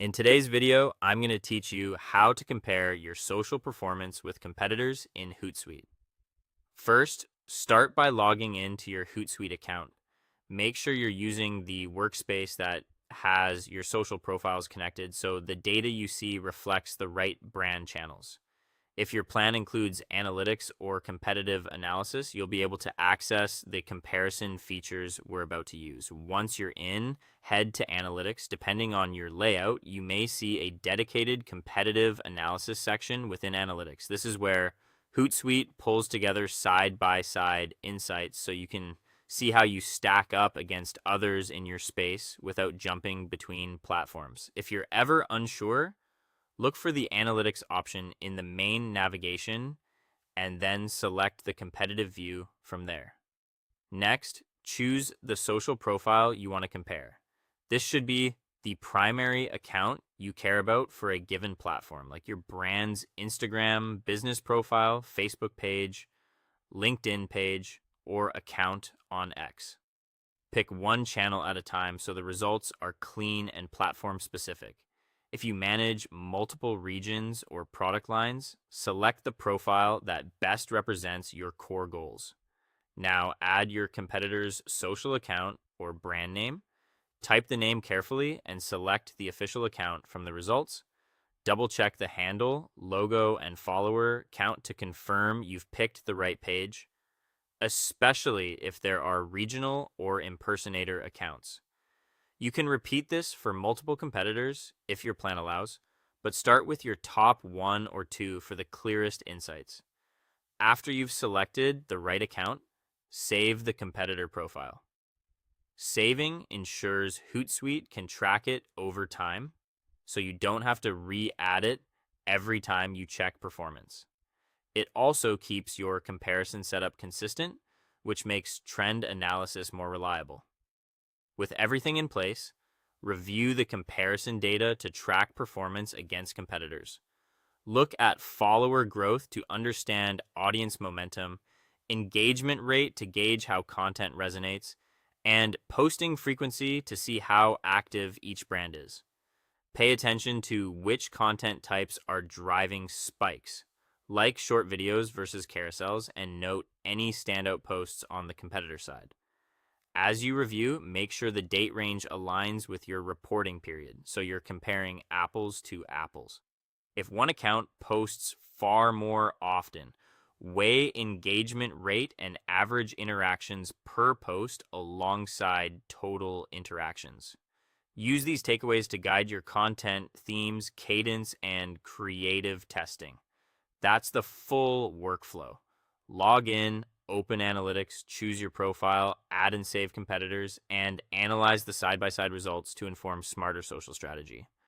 In today's video, I'm going to teach you how to compare your social performance with competitors in Hootsuite. First, start by logging into your Hootsuite account. Make sure you're using the workspace that has your social profiles connected so the data you see reflects the right brand channels. If your plan includes analytics or competitive analysis, you'll be able to access the comparison features we're about to use. Once you're in, head to analytics. Depending on your layout, you may see a dedicated competitive analysis section within analytics. This is where Hootsuite pulls together side-by-side insights so you can see how you stack up against others in your space without jumping between platforms. If you're ever unsure, look for the analytics option in the main navigation and then select the competitive view from there. Next, choose the social profile you want to compare. This should be the primary account you care about for a given platform, like your brand's Instagram business profile, Facebook page, LinkedIn page, or account on X. Pick one channel at a time so the results are clean and platform specific. If you manage multiple regions or product lines, select the profile that best represents your core goals. Now add your competitor's social account or brand name. Type the name carefully and select the official account from the results. Double check the handle, logo, and follower count to confirm you've picked the right page, especially if there are regional or impersonator accounts. You can repeat this for multiple competitors if your plan allows, but start with your top one or two for the clearest insights. After you've selected the right account, save the competitor profile. Saving ensures Hootsuite can track it over time, so you don't have to re-add it every time you check performance. It also keeps your comparison setup consistent, which makes trend analysis more reliable. With everything in place, review the comparison data to track performance against competitors. Look at follower growth to understand audience momentum, engagement rate to gauge how content resonates, and posting frequency to see how active each brand is. Pay attention to which content types are driving spikes, like short videos versus carousels, and note any standout posts on the competitor side. As you review, make sure the date range aligns with your reporting period, so you're comparing apples to apples. If one account posts far more often, weigh engagement rate and average interactions per post alongside total interactions. Use these takeaways to guide your content, themes, cadence, and creative testing. That's the full workflow. Log in, open analytics, choose your profile, add and save competitors, and analyze the side-by-side results to inform smarter social strategy.